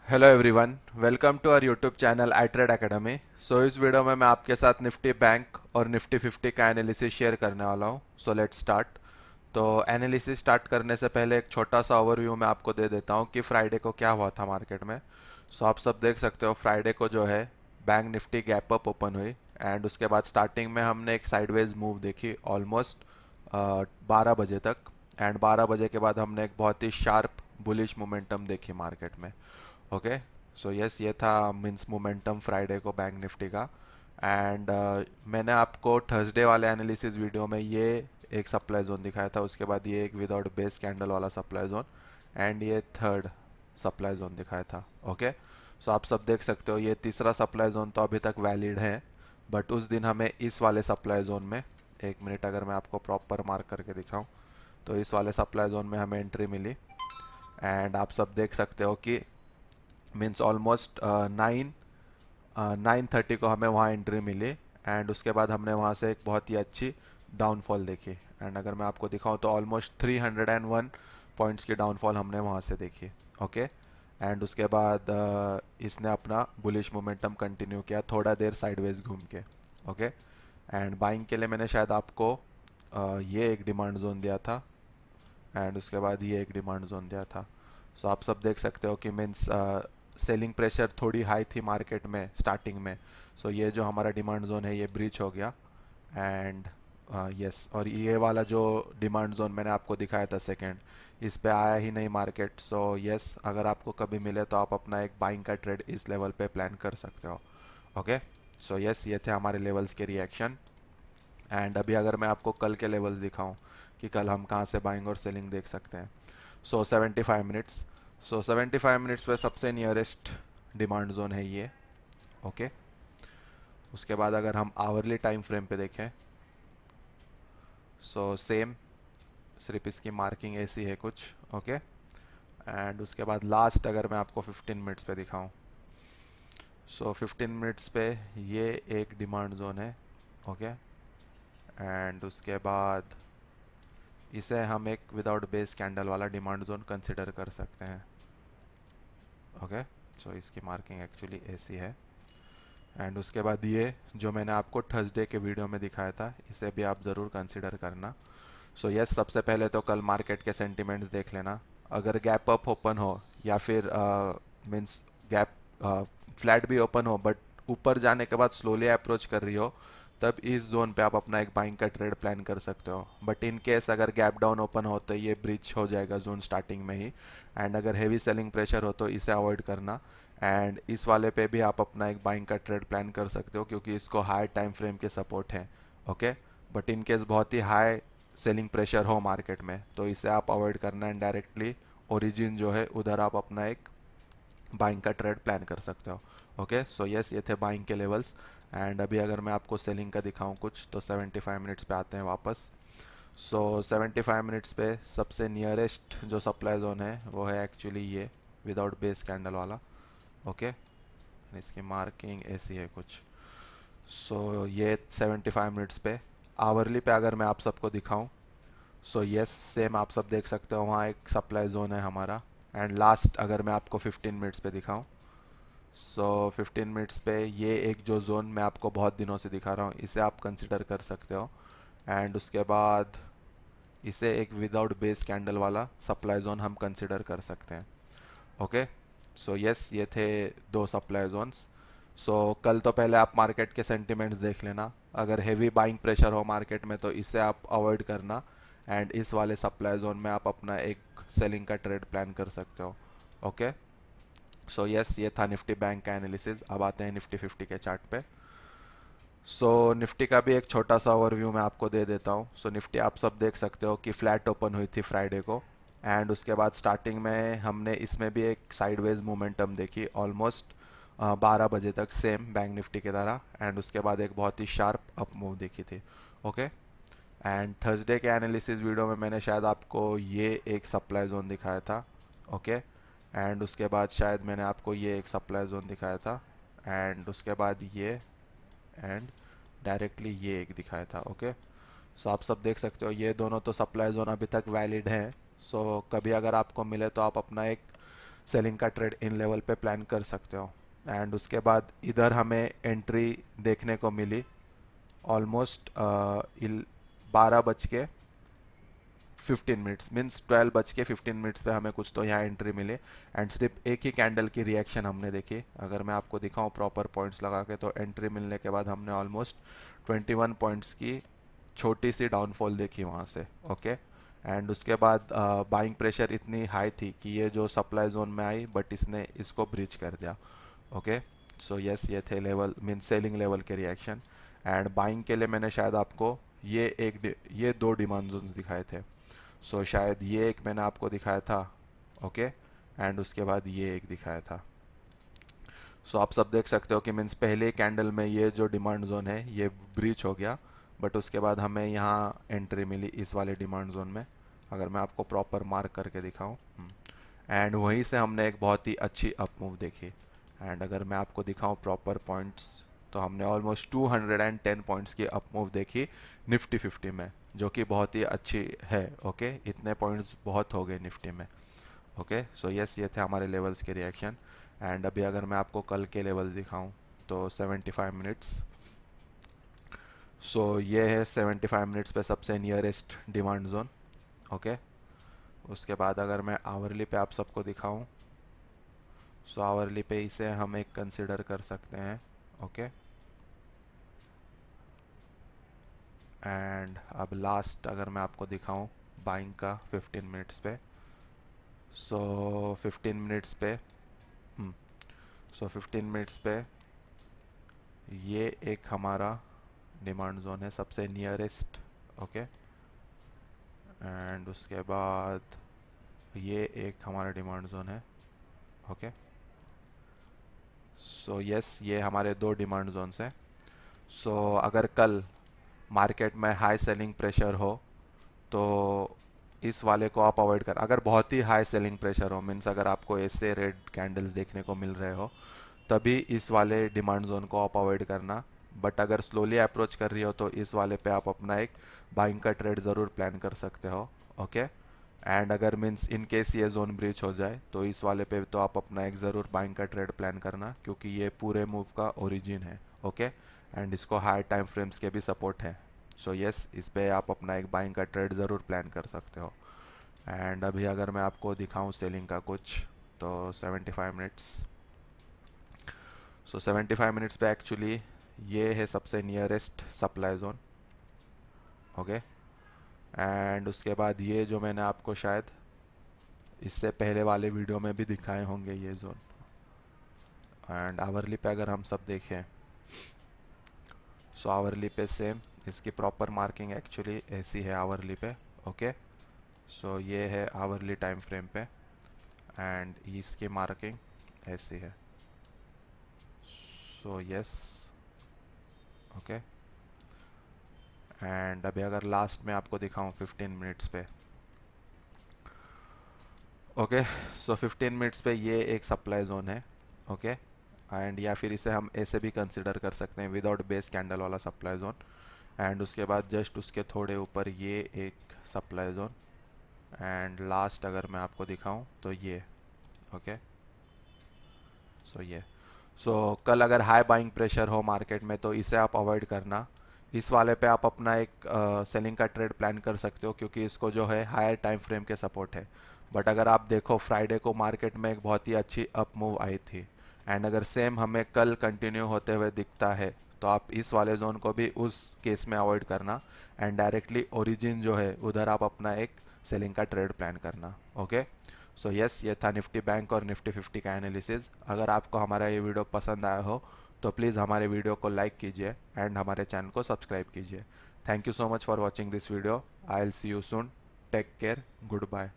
Hello everyone, welcome to our YouTube channel I trade academy. इस video में मैं आपके साथ निफ्टी बैंक और निफ्टी 50 का एनालिसिस शेयर करने वाला हूँ। Let's start. तो एनालिसिस स्टार्ट करने से पहले एक छोटा सा ओवरव्यू मैं आपको दे देता हूँ कि फ्राइडे को क्या हुआ था मार्केट में। आप सब देख सकते हो फ्राइडे को जो है bank Nifty gap up open हुई एंड उसके बाद स्टार्टिंग में हमने एक साइडवेज मूव देखी ऑलमोस्ट 12 बजे तक। एंड 12 बजे के बाद हमने एक बहुत ही शार्प बुलिश मोमेंटम देखी मार्केट में। ओके, यस, ये था मीन्स मोमेंटम फ्राइडे को बैंक निफ्टी का। एंड मैंने आपको थर्सडे वाले एनालिसिस वीडियो में ये एक सप्लाई जोन दिखाया था, उसके बाद ये एक विदाउट बेस कैंडल वाला सप्लाई जोन एंड ये थर्ड सप्लाई जोन दिखाया था। ओके, आप सब देख सकते हो ये तीसरा सप्लाई जोन तो अभी तक वैलिड है, बट उस दिन हमें इस वाले सप्लाई जोन में, एक मिनट अगर मैं आपको प्रॉपर मार्क करके दिखाऊं, तो इस वाले सप्लाई जोन में हमें एंट्री मिली। एंड आप सब देख सकते हो कि मीन्स ऑलमोस्ट 9:30 को हमें वहाँ एंट्री मिली एंड उसके बाद हमने वहाँ से एक बहुत ही अच्छी डाउनफॉल देखी। एंड अगर मैं आपको दिखाऊं तो ऑलमोस्ट 301 पॉइंट्स की डाउनफॉल हमने वहाँ से देखी। ओके, एंड उसके बाद इसने अपना बुलिश मोमेंटम कंटिन्यू किया थोड़ा देर साइडवेज घूम के। ओके, एंड बाइंग के लिए मैंने शायद आपको ये एक डिमांड जोन दिया था एंड उसके बाद ये एक डिमांड जोन दिया था। आप सब देख सकते हो कि मीन्स सेलिंग प्रेशर थोड़ी हाई थी मार्केट में स्टार्टिंग में। ये जो हमारा डिमांड जोन है ये ब्रीच हो गया एंड यस, और ये वाला जो डिमांड जोन मैंने आपको दिखाया था सेकंड, इस पे आया ही नहीं मार्केट। यस, अगर आपको कभी मिले तो आप अपना एक बाइंग का ट्रेड इस लेवल पे प्लान कर सकते हो। ओके, यस, ये थे हमारे लेवल्स के रिएक्शन। एंड अभी अगर मैं आपको कल के लेवल्स दिखाऊं कि कल हम कहाँ से बाइंग और सेलिंग देख सकते हैं। 75 मिनट्स। 75 मिनट्स पे सबसे नियरेस्ट डिमांड जोन है ये। ओके, उसके बाद अगर हम आवरली टाइम फ्रेम पे देखें, सेम, सिर्फ इसकी मार्किंग ऐसी है कुछ। ओके, एंड उसके बाद लास्ट अगर मैं आपको 15 मिनट्स पे दिखाऊं, 15 मिनट्स पे ये एक डिमांड जोन है। ओके, एंड उसके बाद इसे हम एक विदाउट बेस कैंडल वाला डिमांड जोन कंसिडर कर सकते हैं। ओके, इसकी मार्किंग एक्चुअली ऐसी है। एंड उसके बाद ये जो मैंने आपको थर्सडे के वीडियो में दिखाया था, इसे भी आप ज़रूर कंसिडर करना। यस, सबसे पहले तो कल मार्केट के सेंटिमेंट्स देख लेना। अगर गैप अप ओपन हो या फिर मीन्स गैप फ्लैट भी ओपन हो बट ऊपर जाने के बाद स्लोली अप्रोच कर रही हो, तब इस जोन पे आप अपना एक बाइंग का ट्रेड प्लान कर सकते हो। बट इन केस अगर गैप डाउन ओपन हो तो ये ब्रिज हो जाएगा जोन स्टार्टिंग में ही। एंड अगर हेवी सेलिंग प्रेशर हो तो इसे अवॉइड करना। एंड इस वाले पे भी आप अपना एक बाइंग का ट्रेड प्लान कर सकते हो क्योंकि इसको हाई टाइम फ्रेम के सपोर्ट है। ओके, बट इन केस बहुत ही हाई सेलिंग प्रेशर हो मार्केट में तो इसे आप अवॉइड करना एंड डायरेक्टली ओरिजिन जो है उधर आप अपना एक बाइंग का ट्रेड प्लान कर सकते हो। ओके, यस, ये थे बाइंग के लेवल्स। एंड अभी अगर मैं आपको सेलिंग का दिखाऊं कुछ, तो 75 मिनट्स पे आते हैं वापस। 75 मिनट्स पे सबसे नियरेस्ट जो सप्लाई जोन है वो है एक्चुअली ये विदाउट बेस कैंडल वाला। ओके, इसकी मार्किंग ऐसी है कुछ। ये 75 मिनट्स पे आवरली पे अगर मैं आप सबको दिखाऊं, यस, सेम आप सब देख सकते हो वहाँ एक सप्लाई जोन है हमारा। एंड लास्ट अगर मैं आपको 15 मिनट्स पे दिखाऊं, 15 मिनट्स पे ये एक जो जोन मैं आपको बहुत दिनों से दिखा रहा हूँ इसे आप कंसिडर कर सकते हो। एंड उसके बाद इसे एक विदाउट बेस कैंडल वाला सप्लाई जोन हम कंसिडर कर सकते हैं। ओके, यस, ये थे दो सप्लाई जोन्स। कल तो पहले आप मार्केट के सेंटिमेंट्स देख लेना। अगर हेवी बाइंग प्रेशर हो मार्केट में तो इसे आप अवॉइड करना एंड इस वाले सप्लाई जोन में आप अपना एक सेलिंग का ट्रेड प्लान कर सकते हो। ओके, यस, ये था निफ्टी बैंक का एनालिसिस। अब आते हैं निफ्टी 50 के चार्ट पे। निफ्टी का भी एक छोटा सा ओवरव्यू मैं आपको दे देता हूँ। निफ्टी आप सब देख सकते हो कि फ्लैट ओपन हुई थी फ्राइडे को एंड उसके बाद स्टार्टिंग में हमने इसमें भी एक साइडवेज मोमेंटम देखी ऑलमोस्ट 12 बजे तक, सेम बैंक निफ्टी की तरह। एंड उसके बाद एक बहुत ही शार्प अप मूव देखी थी। ओके, एंड थर्सडे के एनालिसिस वीडियो में मैंने शायद आपको ये एक सप्लाई जोन दिखाया था। ओके, एंड उसके बाद शायद मैंने आपको ये एक सप्लाई जोन दिखाया था एंड उसके बाद ये एंड डायरेक्टली ये एक दिखाया था। ओके, आप सब देख सकते हो ये दोनों तो सप्लाई जोन अभी तक वैलिड हैं। कभी अगर आपको मिले तो आप अपना एक सेलिंग का ट्रेड इन लेवल पे प्लान कर सकते हो। एंड उसके बाद इधर हमें एंट्री देखने को मिली ऑलमोस्ट 12:15 मीन्स 12:15 पे हमें कुछ तो यहाँ एंट्री मिले। एंड सिर्फ एक ही कैंडल की रिएक्शन हमने देखी। अगर मैं आपको दिखाऊं प्रॉपर पॉइंट्स लगा के, तो एंट्री मिलने के बाद हमने ऑलमोस्ट 21 पॉइंट्स की छोटी सी डाउनफॉल देखी वहाँ से। ओके, एंड उसके बाद बाइंग प्रेशर इतनी हाई थी कि ये जो सप्लाई जोन में आई, बट इसने इसको ब्रीच कर दिया। ओके, सो यस, ये थे लेवल मीन सेलिंग लेवल के रिएक्शन। एंड बाइंग के लिए मैंने शायद आपको ये दो डिमांड जोन्स दिखाए थे। सो शायद ये एक मैंने आपको दिखाया था। ओके, एंड उसके बाद ये एक दिखाया था। सो आप सब देख सकते हो कि मीन्स पहले कैंडल में ये जो डिमांड जोन है ये ब्रीच हो गया, बट उसके बाद हमें यहाँ एंट्री मिली इस वाले डिमांड जोन में। अगर मैं आपको प्रॉपर मार्क करके दिखाऊं, एंड वहीं से हमने एक बहुत ही अच्छी अप मूव देखी। एंड अगर मैं आपको दिखाऊं प्रॉपर पॉइंट्स, तो हमने ऑलमोस्ट 210 पॉइंट्स की अप मूव देखी निफ्टी 50 में, जो कि बहुत ही अच्छी है। ओके, इतने पॉइंट्स बहुत हो गए निफ्टी में। ओके, सो यस, ये थे हमारे लेवल्स के रिएक्शन। एंड अभी अगर मैं आपको कल के लेवल्स दिखाऊं, तो 75 मिनट्स। सो ये है 75 मिनट्स पे सबसे नियरेस्ट डिमांड जोन। ओके, उसके बाद अगर मैं आवरली पे आप सबको दिखाऊं, सो आवरली पे इसे हम एक कंसिडर कर सकते हैं। ओके, एंड अब लास्ट अगर मैं आपको दिखाऊं बाइंग का 15 मिनट्स पे, सो 15 मिनट्स पे सो 15 मिनट्स पे ये एक हमारा डिमांड जोन है सबसे नियरेस्ट। ओके, एंड उसके बाद ये एक हमारा डिमांड जोन है। ओके, सो यस, ये हमारे दो डिमांड जोन्स हैं। सो अगर कल मार्केट में हाई सेलिंग प्रेशर हो, तो इस वाले को आप अवॉइड कर। अगर बहुत ही हाई सेलिंग प्रेशर हो, मीन्स अगर आपको ऐसे रेड कैंडल्स देखने को मिल रहे हो, तभी इस वाले डिमांड जोन को आप अवॉइड करना। बट अगर स्लोली अप्रोच कर रही हो, तो इस वाले पे आप अपना एक बाइंग का ट्रेड ज़रूर प्लान कर सकते हो। ओके, एंड अगर मीन्स इन केस ये जोन ब्रीच हो जाए, तो इस वाले पे तो आप अपना एक ज़रूर बाइंग का ट्रेड प्लान करना, क्योंकि ये पूरे मूव का ओरिजिन है। ओके, एंड इसको हाई टाइम फ्रेम्स के भी सपोर्ट है। सो यस, इस पे आप अपना एक बाइंग का ट्रेड ज़रूर प्लान कर सकते हो। एंड अभी अगर मैं आपको दिखाऊं सेलिंग का कुछ, तो 75 मिनट्स। सो 75 मिनट्स पे एक्चुअली ये है सबसे nearest supply zone. Okay, and उसके बाद ये जो मैंने आपको शायद इससे पहले वाले वीडियो में भी दिखाए होंगे ये जोन। एंड आवरली पे अगर हम सब देखें, सो आवरली पे सेम, इसकी प्रॉपर मार्किंग एक्चुअली ऐसी है आवरली पे। ओके, सो ये है आवरली टाइम फ्रेम पे, एंड इसकी मार्किंग ऐसी है। सो यस, ओके, एंड अभी अगर लास्ट में आपको दिखाऊं 15 मिनट्स पे, ओके, सो 15 मिनट्स पे ये एक सप्लाई जोन है। ओके, एंड या फिर इसे हम ऐसे भी कंसिडर कर सकते हैं विदाउट बेस कैंडल वाला सप्लाई जोन। एंड उसके बाद जस्ट उसके थोड़े ऊपर ये एक सप्लाई जोन, एंड लास्ट अगर मैं आपको दिखाऊं तो ये। ओके, सो ये कल अगर हाई बाइंग प्रेशर हो मार्केट में, तो इसे आप अवॉइड करना। इस वाले पे आप अपना एक सेलिंग का ट्रेड प्लान कर सकते हो, क्योंकि इसको जो है हायर टाइम फ्रेम के सपोर्ट है। बट अगर आप देखो फ्राइडे को मार्केट में एक बहुत ही अच्छी अप मूव आई थी, एंड अगर सेम हमें कल कंटिन्यू होते हुए दिखता है, तो आप इस वाले जोन को भी उस केस में अवॉइड करना, एंड डायरेक्टली ओरिजिन जो है उधर आप अपना एक सेलिंग का ट्रेड प्लान करना। ओके, सो यस, ये था निफ्टी बैंक और निफ्टी 50 का एनालिसिस। अगर आपको हमारा ये वीडियो पसंद आया हो, तो प्लीज़ हमारे वीडियो को लाइक कीजिए एंड हमारे चैनल को सब्सक्राइब कीजिए। Thank you so much for watching this video. I will see you soon. Take care, good bye.